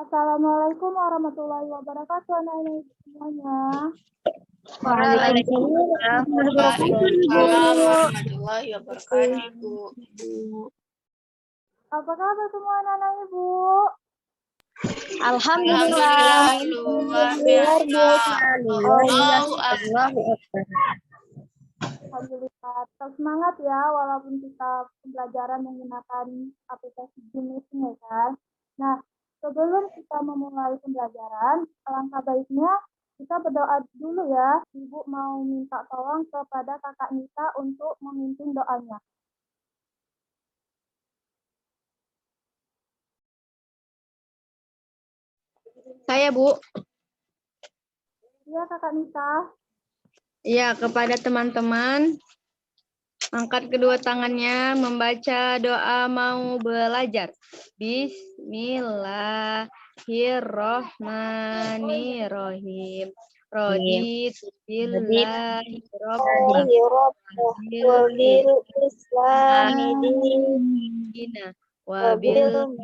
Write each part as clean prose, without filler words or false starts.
Assalamualaikum warahmatullahi wabarakatuh, anak-anak semuanya. Waalaikumsalam warahmatullahi wabarakatuh, Ibu. Apa kabar semua anak-anak Ibu? Alhamdulillah, luar biasa. Allahu Akbar. Alhamdulillah, tetap semangat ya, walaupun kita pembelajaran menggunakan aplikasi Zoom ini kan. Nah, sebelum kita memulai pembelajaran, alangkah baiknya kita berdoa dulu ya. Ibu mau minta tolong kepada kakak Nita untuk memimpin doanya. Saya, Bu. Iya, kakak Nita. Ya, kepada teman-teman, angkat kedua tangannya, membaca doa mau belajar. Bismillahirrohmanirrohim. Raditu billahi rabban wa bil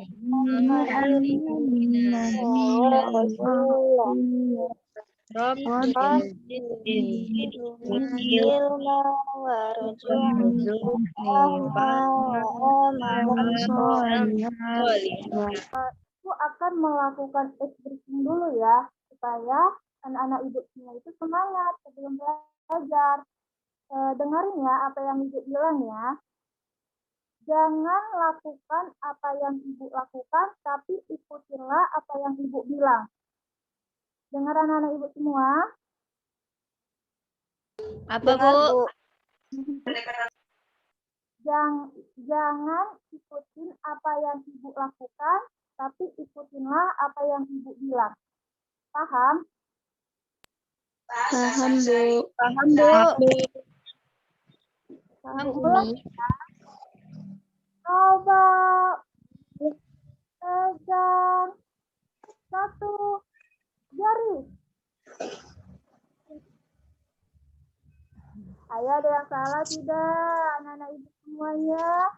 Ibu akan melakukan briefing dulu ya, supaya anak-anak Ibu semua itu semangat sebelum belajar. Dengarin ya apa yang Ibu bilang ya. Jangan lakukan apa yang Ibu lakukan, tapi ikutilah apa yang Ibu bilang. Dengar anak-anak Ibu semua? Apa, Bu? Jangan ikutin apa yang Ibu lakukan, tapi ikutinlah apa yang Ibu bilang. Paham? Paham, Bu. Paham, Bu. Paham, Umi. Coba pegang satu jari. Ayo, ada yang salah tidak, anak-anak Ibu semuanya?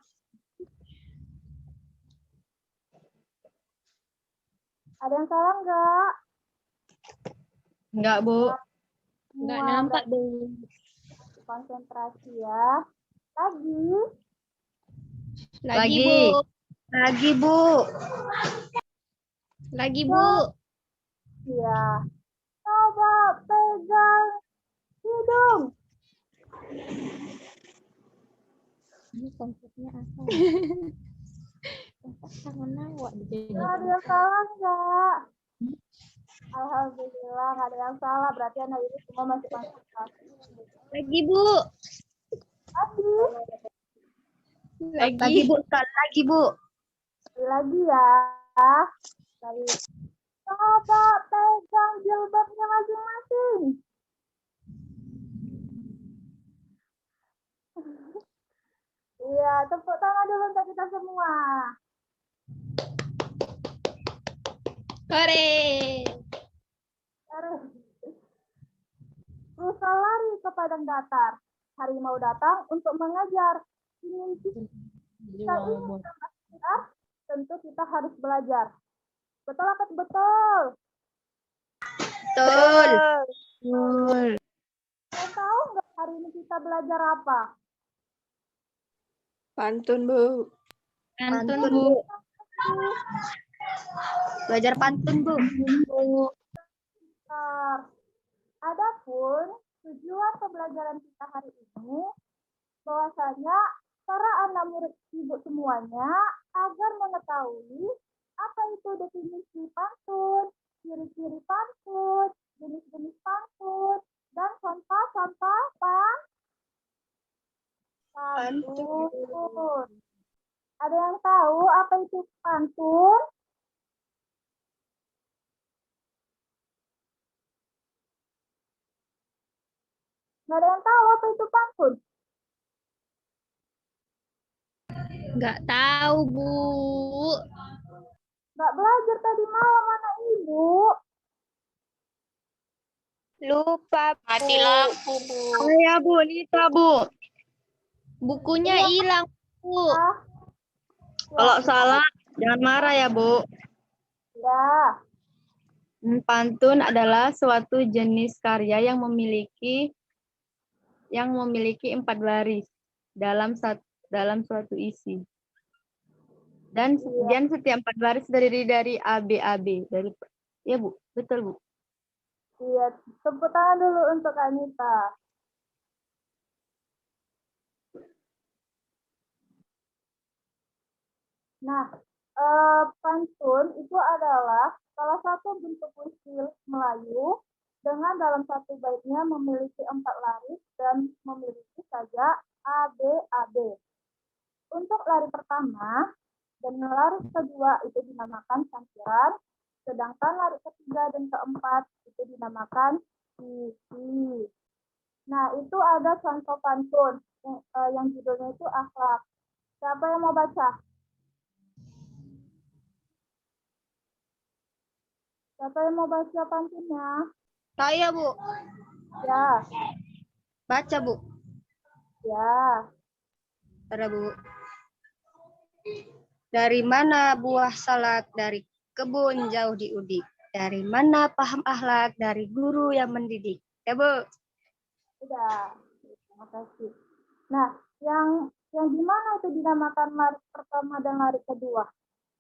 Ada yang salah enggak? Enggak, Bu. Enggak nampak, Bu. Konsentrasi ya. Lagi. Lagi, Bu. Lagi, Bu. Lagi, Bu. Ya. Coba pegang hidung. Ini konsepnya apa? Ada yang salah enggak? Alhamdulillah, nggak ada yang salah. Berarti anak ini semua masih konsentrasi. Lagi, Bu. Lagi, Bu. Sekali lagi, Bu. Lagi ya. Lagi. Coba pegang jilbabnya masing-masing. Iya, tepuk tangan dulu untuk kita semua. Hore. Rusa lari ke padang datar. Harimau datang untuk mengajar. Kita ingin belajar, tentu kita harus belajar. Betul apa betul? Betul. Mau tahu nggak hari ini kita belajar apa? Pantun, Bu. Pantun, Bu. Belajar pantun, Bu. Adapun tujuan pembelajaran kita hari ini bahwasanya para anak murid Ibu semuanya agar mengetahui apa itu definisi pantun, ciri-ciri pantun, jenis-jenis pantun, dan contoh-contoh pantun. Ada yang tahu apa itu pantun? Nggak ada yang tahu apa itu pantun? Nggak tahu, Bu. Nggak belajar tadi malam anak Ibu. Lupa, Bu. Mati lampu, Bu. Oh ya, Bu. Nita, Bu. Bukunya hilang, Bu. Ah, Kalau salah, jangan marah ya, Bu. Ya, Pantun adalah suatu jenis karya yang memiliki 4 baris dalam suatu isi. Dan iya, setiap 4 baris terdiri dari ABAB. Ya, Bu. Betul, Bu. iya. Tepuk tangan dulu untuk Anita. Nah, pantun itu adalah salah satu bentuk puisi Melayu dengan dalam satu baitnya memiliki 4 laris dan memiliki saja ABAB. Untuk lari pertama dan lari kedua itu dinamakan campuran, sedangkan lari ketiga dan keempat itu dinamakan sisi. Nah, itu ada contoh pantun yang judulnya itu akhlak. Siapa yang mau baca? Siapa yang mau baca pantunnya? Saya, Bu. Ya, Baca, Bu. ya. Ada, Bu. Dari mana buah salak? Dari kebun jauh di udik. Dari mana paham akhlak? Dari guru yang mendidik. Ya, Bu. Sudah. Terima kasih. Nah, yang di mana itu dinamakan lari pertama dan lari kedua?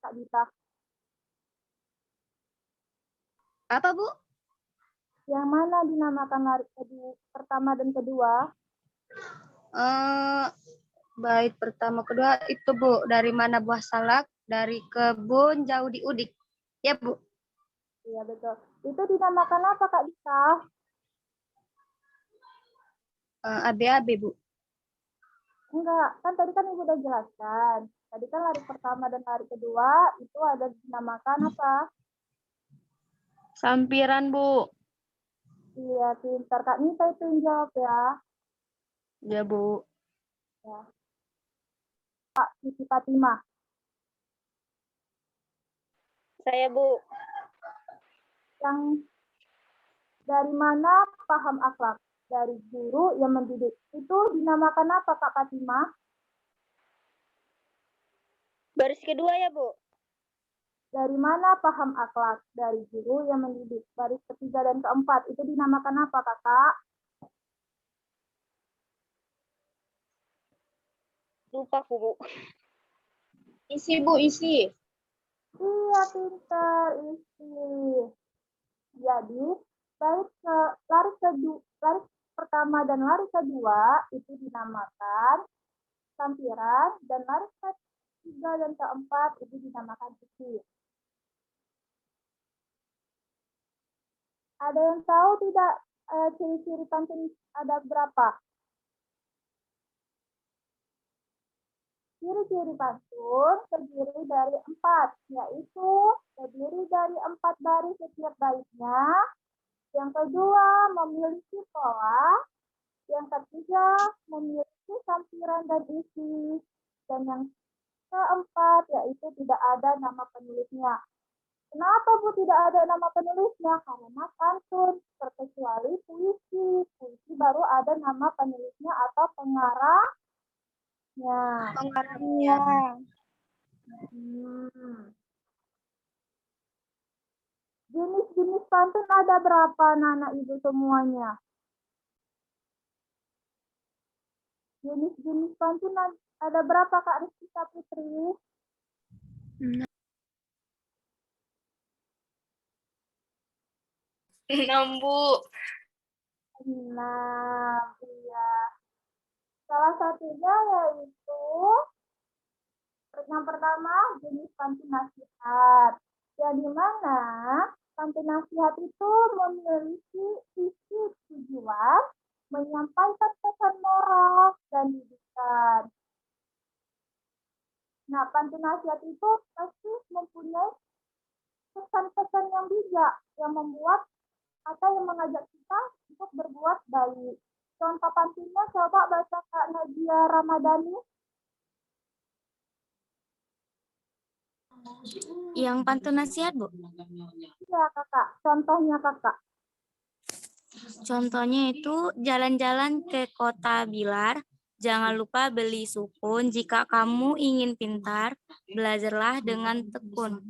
Kak Dita. Apa, Bu? Yang mana dinamakan lari kedua, pertama dan kedua? Bait pertama kedua itu, Bu. Dari mana buah salak? Dari kebun jauh di udik. Ya, Bu. Iya, betul. Itu dinamakan apa, Kak Dita? ABAB, Bu. Enggak, kan tadi kan Ibu udah jelaskan. Tadi kan lari pertama dan lari kedua itu ada dinamakan apa? Sampiran, Bu. Iya, pintar. Kak Nita itu yang jawab ya. Ya, Bu. Ya. Kak Siti Fatimah. Saya, Bu. Yang dari mana paham akhlak? Dari guru yang mendidik. Itu dinamakan apa, Kak Fatimah? Baris kedua ya, Bu. Dari mana paham akhlak? Dari guru yang mendidik. Baris ketiga dan keempat. Itu dinamakan apa, Kakak? Lupa, Bu. Isi, Bu, isi. Iya, pintar. Isi. Jadi, lari pertama dan lari kedua itu dinamakan sampiran, dan lari ketiga dan keempat itu dinamakan sisir. Ada yang tahu tidak ciri-ciri pantun ada berapa? Ciri-ciri pantun terdiri dari 4, yaitu terdiri dari 4 baris setiap baitnya. Yang kedua, memiliki pola. Yang ketiga, memiliki sampiran dan isi. Dan yang keempat, yaitu tidak ada nama penulisnya. Kenapa, Bu, tidak ada nama penulisnya? Karena pantun, terkecuali puisi. Puisi baru ada nama penulisnya atau pengarangnya. Pengarangnya. Jenis-jenis pantun ada berapa, Nana Ibu semuanya? Jenis-jenis pantun ada berapa, Kak Rizky Putri? 6, Bu. 6, iya. Salah satunya yaitu yang pertama jenis pantun nasihat. Yang dimana pantun nasihat itu memiliki isi tujuan menyampaikan pesan moral dan didikan. Nah, pantun nasihat itu pasti mempunyai pesan-pesan yang bijak yang membuat atau yang mengajak kita untuk berbuat baik. Contoh pantunnya coba baca Kak Nadia Ramadhani. Yang pantun nasihat, Bu? Iya, Kakak. Contohnya, Kakak. Contohnya itu jalan-jalan ke kota Bilar. Jangan lupa beli sukun. Jika kamu ingin pintar, belajarlah dengan tekun.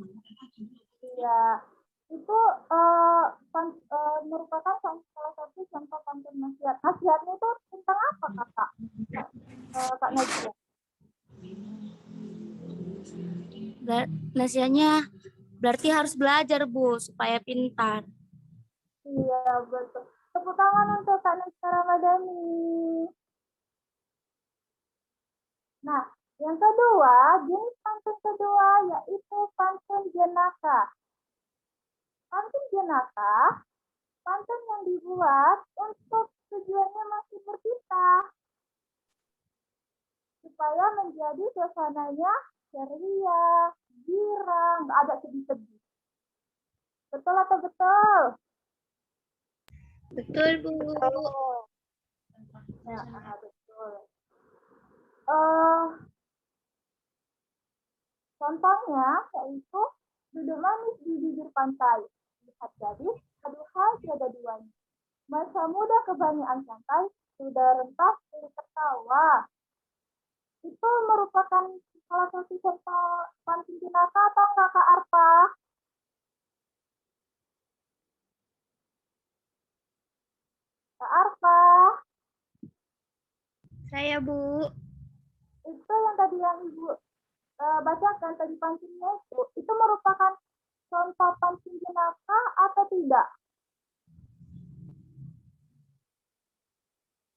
Ya, itu merupakan salah satu contoh pantun nasihat. Nasihatnya itu tentang apa, Kakak? Kak Najwa. Nasihatnya berarti harus belajar, Bu, supaya pintar. Iya, betul. Tepuk tangan untuk Kak Najwa Ramadhani. Nah, yang kedua, jenis pantun kedua yaitu pantun jenaka. Pantun jenaka, pantun yang dibuat untuk tujuannya menghibur kita, supaya menjadi suasananya ceria, girang, nggak ada sedih-sedih. Betul atau betul? Betul, Bu. Ya, betul. Contohnya yaitu duduk manis di bibir pantai. Lihat gadis, aduhai tiada duanya. Masa muda kebanyakan santai, sudah rentas pilih tertawa. Itu merupakan salah satu contoh pantun jenaka atau enggak, Kak Arpa? Kak Arpa, Saya, Bu. itu yang tadi yang Ibu bacakan tadi pantunnya itu merupakan contoh pantun jenaka atau tidak?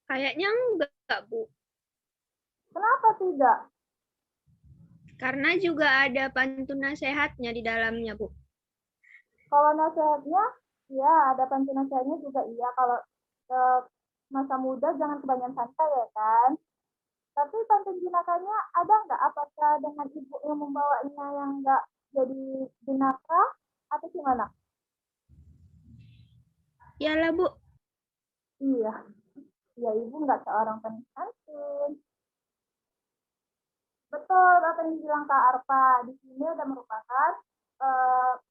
Kayaknya enggak, Bu. Kenapa tidak? Karena juga ada pantun nasihatnya di dalamnya, Bu. Kalau nasihatnya, ya ada pantun nasihatnya juga iya. Kalau masa muda jangan kebanyakan santai ya kan. Tapi pantun jenakanya ada nggak? Apakah dengan ibu yang membawanya yang nggak jadi jenaka atau gimana? Iyalah, Bu. Iya, ya ibu nggak seorang pantun. Betul apa yang dibilang Kak Arpa. Di sini udah merupakan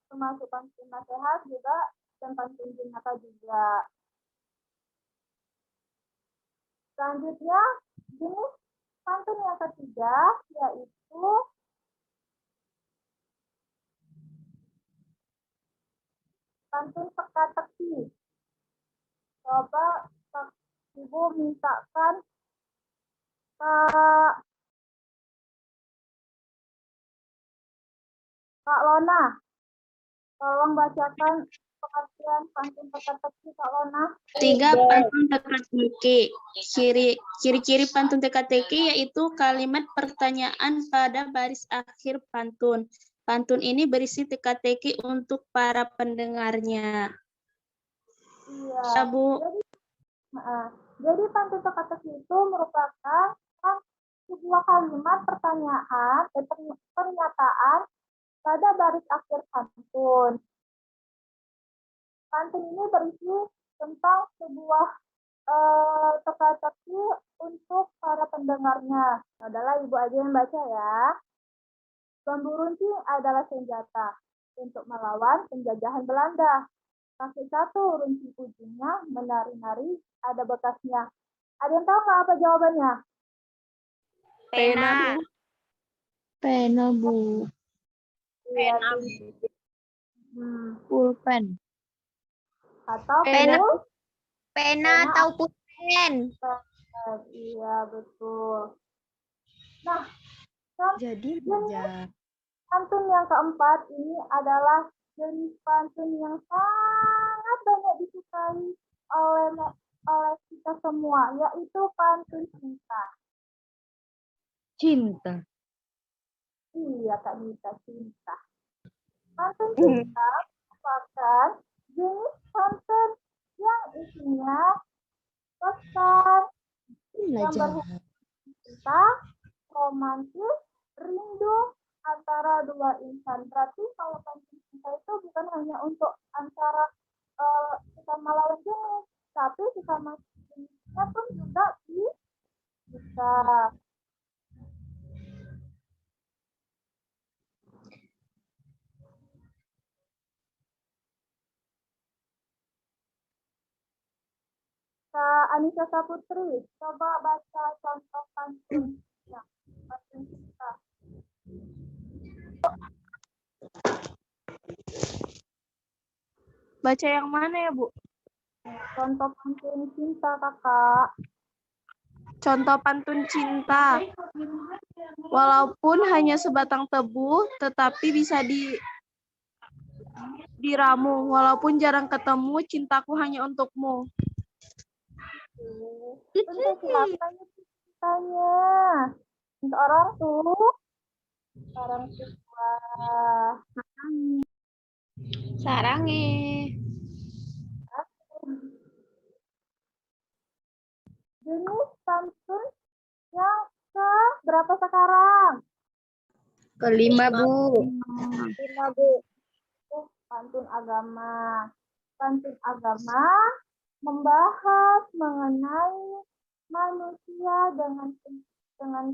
termasuk pantun nasihat juga dan pantun jenaka juga. Selanjutnya, jenis pantun yang ketiga yaitu pantun teka-teki. Coba Ibu mintakan Kak Lona, tolong bacakan pengertian pantun teka-teki, Kak Lona. 3. Pantun teka-teki. Ciri-ciri pantun teka-teki yaitu kalimat pertanyaan pada baris akhir pantun. Pantun ini berisi teka-teki untuk para pendengarnya. Iya. Ya, Bu. Jadi pantun teka-teki itu merupakan sebuah kalimat pertanyaan pernyataan pada baris akhir pantun. Pantun ini berisi tentang sebuah teka-teki untuk para pendengarnya. Adalah Ibu aja yang baca ya. Bambu runcing adalah senjata untuk melawan penjajahan Belanda. Kaki satu runcing ujungnya menari-nari ada bekasnya. Ada yang tahu nggak apa jawabannya? Pena. Pena, Bu. Pena. Pulpen. Atau Pena atau pulpen. Iya, betul. Nah, Jadi pantun yang keempat ini adalah jenis pantun yang sangat banyak disukai oleh kita semua, yaitu pantun cinta. Cinta. Iya, Kak Nita, cinta. Pantun cinta merupakan jenis pantun yang isinya pesan yang berhubungan cinta, romantis, rindu antara dua insan. Berarti kalau pantun cinta itu bukan hanya untuk antara sesama lawan jenis, tapi sesama jenisnya pun juga bisa. Kak Anissa Saputri, coba baca contoh pantun ya, pantun cinta. Baca yang mana ya, Bu? Contoh pantun cinta, Kakak. Contoh pantun cinta. Walaupun hanya sebatang tebu, tetapi bisa diramu. Walaupun jarang ketemu, cintaku hanya untukmu. Untuk siapa ini cintanya? Untuk orang tua. Orang tua. Sarange. Jenis pantun yang ke berapa sekarang? Kelima, Bu. 5, Bu. Pantun agama. Pantun agama membahas mengenai manusia dengan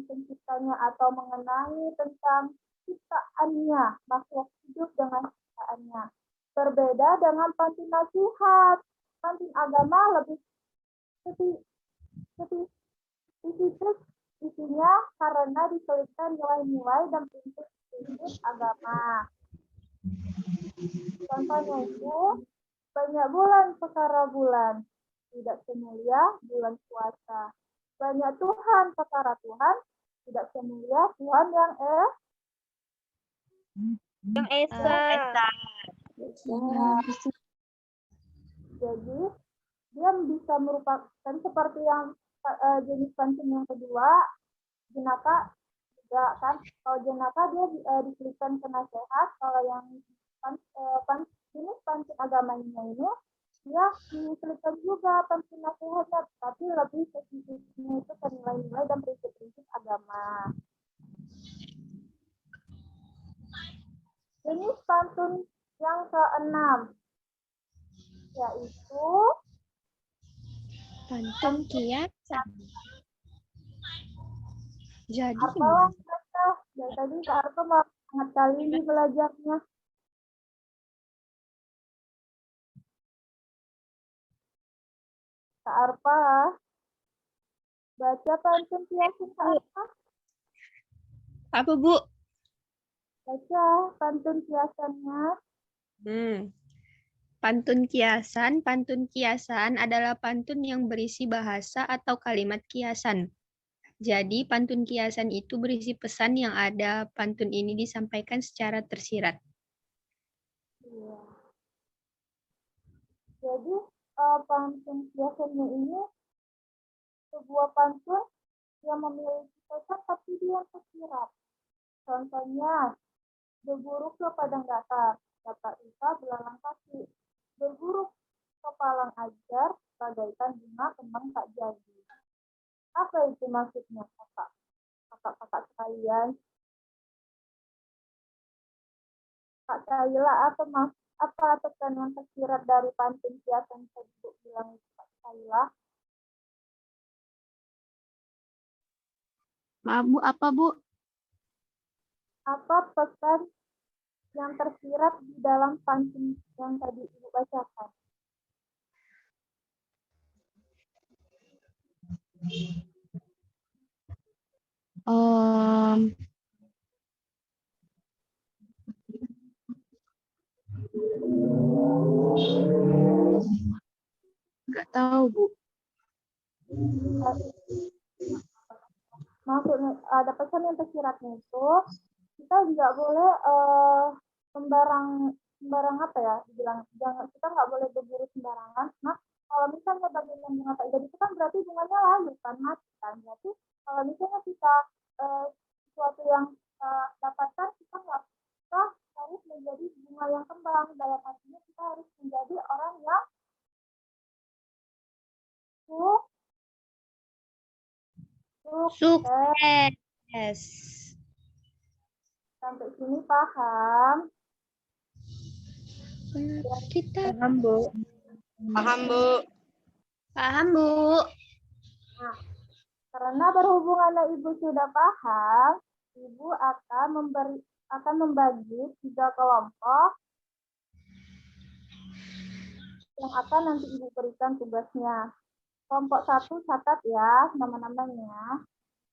penciptanya atau mengenai tentang ciptaannya, makhluk hidup dengan ciptaannya. Berbeda dengan pantun nasihat. Pantun agama lebih spesifik isinya karena diselipkan nilai-nilai dan prinsip-prinsip agama. Contohnya itu, banyak bulan perkara bulan, tidak semulia bulan puasa. Banyak Tuhan perkara Tuhan, tidak semulia Tuhan yang Esa. Jadi, dia bisa merupakan seperti yang jenis pantun yang kedua, jenaka juga kan. Kalau jenaka dia diselipkan ke nasihat, kalau yang jenis pantun agamanya ini dia diselipkan juga pantun nasihatnya, tapi lebih spesifiknya itu ke nilai-nilai dan prinsip-prinsip agama. Jenis pantun yang ke-6 yaitu Pantun kiasan. Jadi Arpa lah, dari tadi Kak Arpa banget kali ini belajarnya. Kak Arpa, baca pantun kiasan Kak Arpa. apa, Bu? Baca pantun kiasannya. Pantun kiasan adalah pantun yang berisi bahasa atau kalimat kiasan. Jadi, pantun kiasan itu berisi pesan yang ada pantun ini disampaikan secara tersirat. Iya. Jadi pantun kiasannya ini sebuah pantun yang memiliki pesan tapi dia tersirat. Contohnya, berburu ke padang datar, datar Isa belalang kaki. Berburu ke palang ajar, bagaikan bunga kembang tak jadi. Apa itu maksudnya, kakak sekalian? Kak Kaila, apa pesan yang tersirat dari pantun kiasan tersebut bilang itu, Kak Kaila? Maaf, Bu, apa, Bu? Apa pesan yang tersirat di dalam pantun yang tadi Ibu bacakan? Nggak tahu, Bu. Maksudnya ada pesan yang tersiratnya itu kita nggak boleh sembarang apa ya dibilang, kita nggak boleh berburu sembarangan. Nah, kalau misalnya bagian bunga tak jadi itu kan berarti bunganya layu kan, mati kan. Berarti kalau misalnya kita sesuatu yang dapatkan, kita harus menjadi bunga yang kembang. Dalam artinya kita harus menjadi orang yang Sukses. Sampai sini paham? Kita Paham, Bu. Paham, Bu. paham, Bu. Nah, karena berhubung anak Ibu sudah paham, Ibu akan membagi 3 kelompok yang akan nanti Ibu berikan tugasnya. Kelompok 1 catat ya nama-namanya.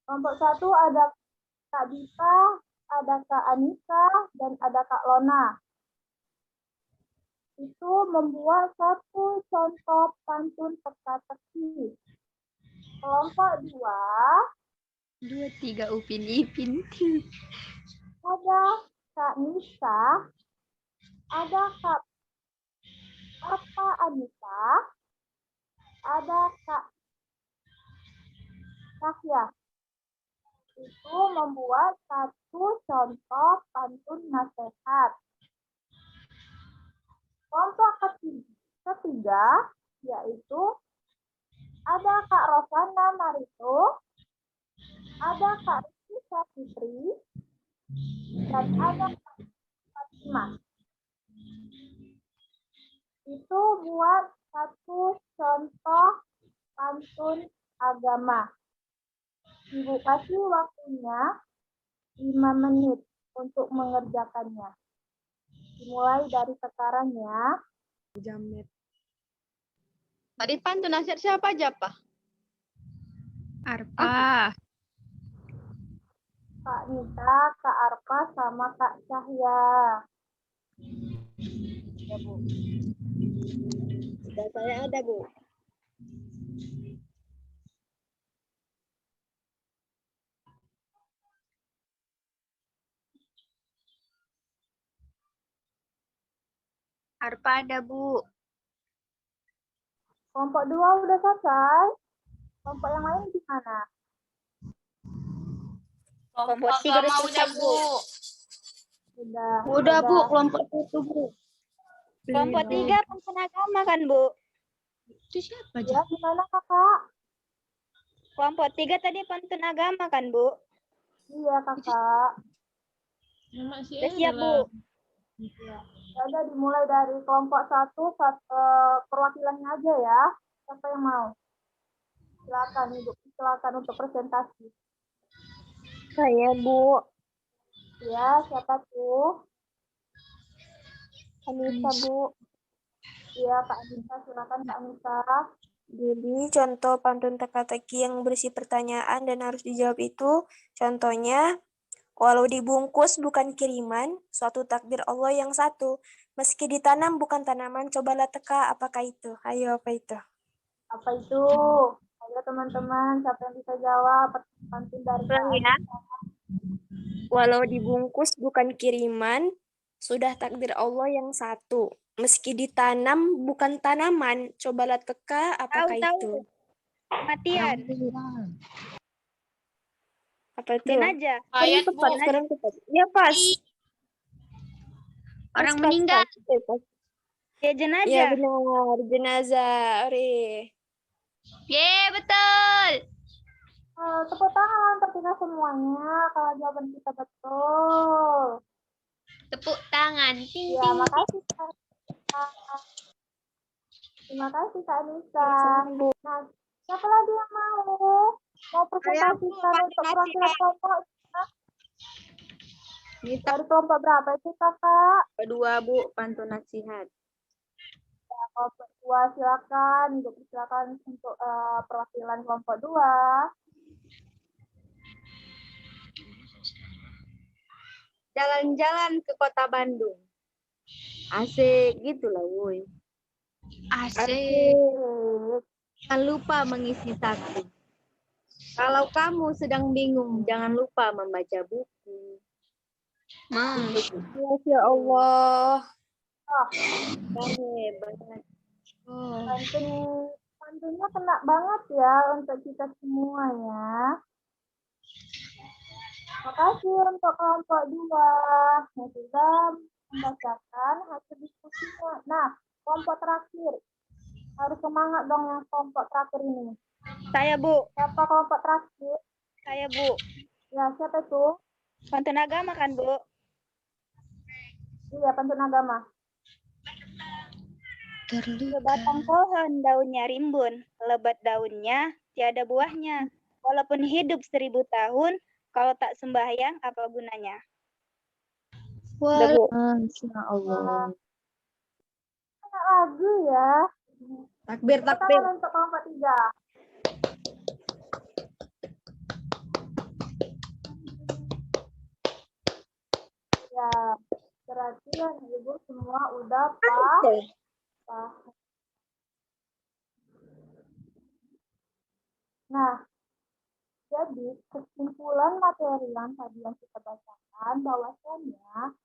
Kelompok 1 ada Kak Dita, ada Kak Anissa, dan ada Kak Lona. itu membuat satu contoh pantun teka-teki. Kelompok 2 2, 3 Upin Ipin. ada Kak Nisa, ada Kak Anita, ada Kak Cahya. Itu membuat satu contoh pantun nasihat. Kelompok ketiga yaitu ada Kak Rosana Marito, ada Kak Rizky Fitri, dan ada Kak Fatimah. Itu buat satu contoh pantun agama. Ibu kasih waktunya 5 menit untuk mengerjakannya. Dimulai dari sekarang ya. Tadi pantun nasihat siapa aja, Pak? Arpa. Kak Nita, Kak Arpa, sama Kak Cahya. Ya, Bu. Sudah saya ada, Bu. Arpa ada, Bu. Kelompok 2 udah selesai. Kelompok yang lain gimana? Kelompok 3 udah selesai, Bu. Udah, Bu, kelompok 1, Bu. Kelompok 3 pantun agama kan, Bu? Itu siapa Ya, aja? gimana kakak? Kelompok 3 tadi pantun agama kan, Bu? Iya kakak. Udah siap, Bu? Ya, udah dimulai dari kelompok 1, perwakilannya aja ya. Siapa yang mau? Silakan Ibu, silakan untuk presentasi. Saya, Bu. Ya, siapa tuh? Anissa, Bu. Iya, Kak Anissa, silakan Kak Anissa. Jadi contoh pantun teka-teki yang berisi pertanyaan dan harus dijawab itu, contohnya, walau dibungkus bukan kiriman, suatu takdir Allah yang satu. Meski ditanam bukan tanaman, cobalah teka, apakah itu? Ayo, apa itu? Apa itu? Ayo teman-teman, siapa yang bisa jawab? Pantun dari Kak Ya. Anissa. Walau dibungkus bukan kiriman, sudah takdir Allah yang satu. Meski ditanam bukan tanaman, cobalah teka, apakah Tahu. itu? Kematian. Apa itu? Jenazah. Sekarang tepat. Ya, pas. Orang Pas, meninggal. pas. Ya, jenazah. Ya, benar. Jenazah. Ore. Ye, betul. Tepuk tangan untuk kita semuanya kalau jawaban kita betul. Tepuk tangan. Ting, Ya, ting. makasih Kak Anissa. Terima kasih Kak Anissa. Nah, siapa lagi yang mau presentasikan untuk perwakilan kelompok? Dari kelompok berapa itu kakak? Kedua, Bu, pantun nasihat. Ya, kelompok 2 silakan. Jadi silakan untuk perwakilan kelompok 2. Jalan-jalan ke kota Bandung. Asik gitu lah, woi. Asik. Jangan lupa mengisi saku. Kalau kamu sedang bingung, jangan lupa membaca buku. Ya Allah. Hebat. Pantunnya kena banget ya untuk kita semua ya. Makasih untuk kelompok 2 yang sudah membacakan hasil diskusinya. Nah, kelompok terakhir. Harus semangat dong yang kelompok terakhir ini. Saya, Bu. Siapa kelompok terakhir? Saya, Bu. Ya, siapa itu? Pantun agama kan, Bu? Iya, pantun agama. Sebatang pohon daunnya rimbun, lebat daunnya, tiada buahnya. Walaupun hidup 1000 tahun, kalau tak sembahyang, apa gunanya? Masya Allah. Enak lagu ya. Takbir, Tepuk takbir. tangan untuk kelompok 3. Ya, berarti Iya, Ibu semua udah paham. Nah, jadi kesimpulan materi yang tadi yang kita bacakan bahwasanya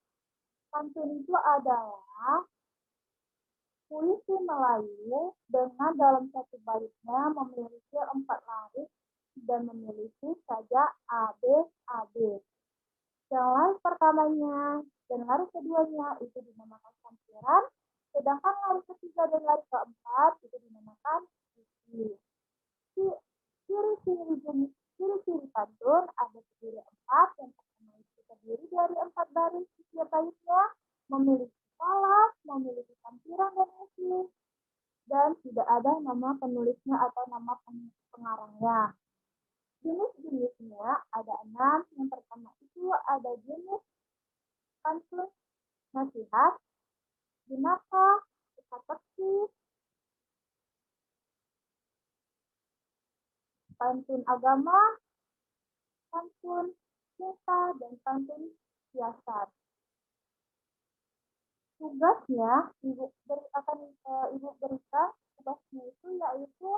pantun itu adalah puisi Melayu dengan dalam satu baitnya memiliki 4 laris dan memiliki saja AB, AB. Yang laris pertamanya dan laris keduanya itu dinamakan sampiran, sedangkan laris ketiga dan laris keempat itu dinamakan puisi. Ciri-ciri pantun ada terdiri 4. Yang pertama itu terdiri dari 4 baris setiap baitnya, memiliki pola, memiliki sampiran dan isi, dan tidak ada nama penulisnya atau nama pengarangnya. Jenis-jenisnya ada 6. Yang pertama itu ada jenis pantun nasihat, jenaka, teka-teki, pantun agama, pantun cinta, dan pantun siasat. Tugasnya Ibu berikan tugasnya itu yaitu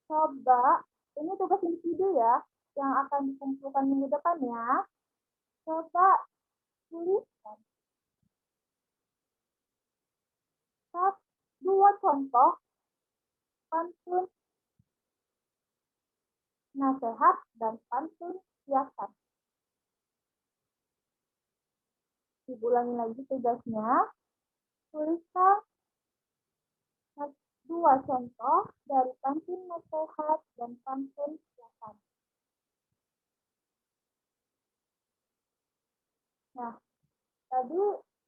coba, ini tugas individu ya yang akan dikumpulkan minggu depannya. Coba tuliskan 2 contoh pantun nasihat dan pantun siasat. Ibu ulangi lagi tugasnya. Tuliskan 2 contoh dari pantun nasihat dan pantun siasat. Nah, tadi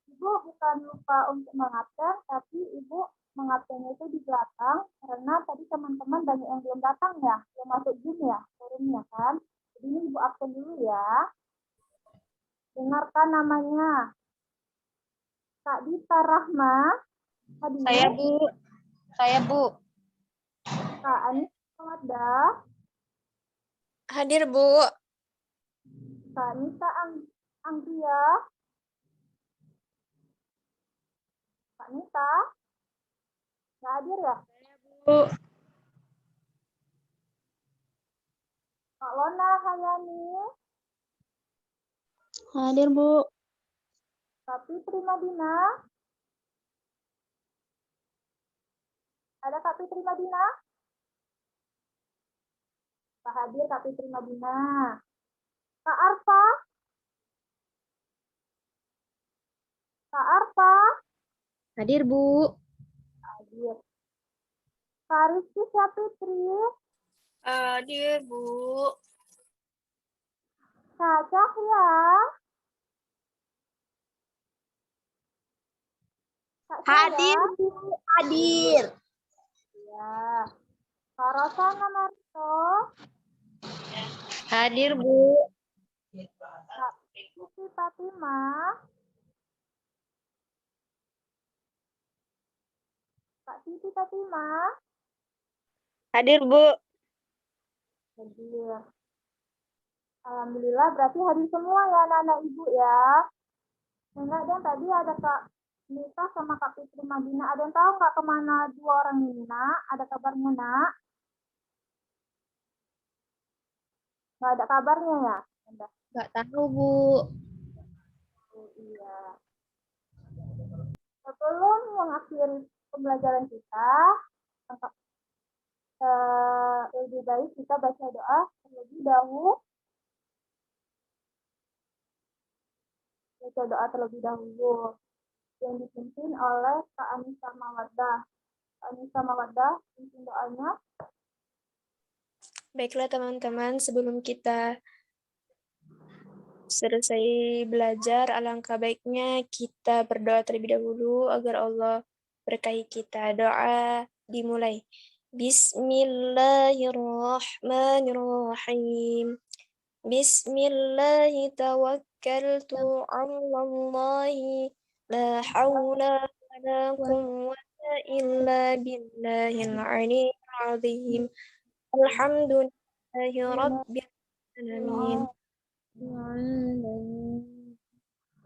Ibu bukan lupa untuk mengabsen, tapi Ibu mengabsennya itu di belakang, karena tadi teman-teman banyak yang belum datang ya, belum masuk Zoom ya, forumnya kan. Jadi ini Ibu absen dulu ya. Dengarkan namanya. Kak Dita Rahma. Hadir. Saya, Bu. Kak Anissa Wada. Hadir, Bu. Kak Nisa Anggria. Kak Nita. Nggak hadir ya? Bu. Kak Lona Hayani. Hadir, Bu. Kak Fitri Madina. Ada Kak Fitri Madina? Kak hadir Kak Fitri Madina. Kak Arfa. Kak Arfa. Hadir, Bu. Hadir. Kak Rizky Syafitri. Hadir, Bu. Kak Cahya. Kak Hadir, Syara. Bu. Hadir. Ya. Kak Rosana Marto. Hadir, Bu. Kak Siti Fatimah. Kak Siti Fatimah. Hadir, Bu. Hadir. Alhamdulillah berarti hadir semua ya anak-anak Ibu ya. Enggak ada yang tadi ada Kak Nita sama Kak Fitri Madina. Ada yang tahu nggak kemana 2 orang ini, Nak? Ada kabarnya, Nak? Nggak ada kabarnya ya? Nggak tahu, Bu. Oh, iya. Sebelum mengakhiri pembelajaran kita, lebih baik kita baca doa terlebih dahulu. Baca doa terlebih dahulu yang dipimpin oleh Kak Anissa Mawaddah. Kak Anissa Mawaddah, pimpin doanya. Baiklah teman-teman, sebelum kita selesai belajar, alangkah baiknya kita berdoa terlebih dahulu agar Allah berkahi kita. Doa dimulai. Bismillahirrahmanirrahim. Bismillahi tawakkaltu 'alallahi la haula wala quwwata illa billahil 'aliyyil 'azim. Alhamdulillahi rabbil alamin.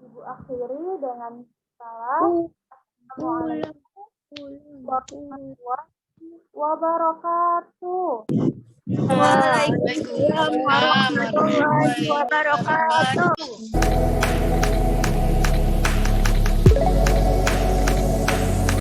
Ibu akhiri dengan salam. Assalamualaikum warahmatullahi wabarakatuh. Waalaikumsalam warahmatullahi wabarakatuh.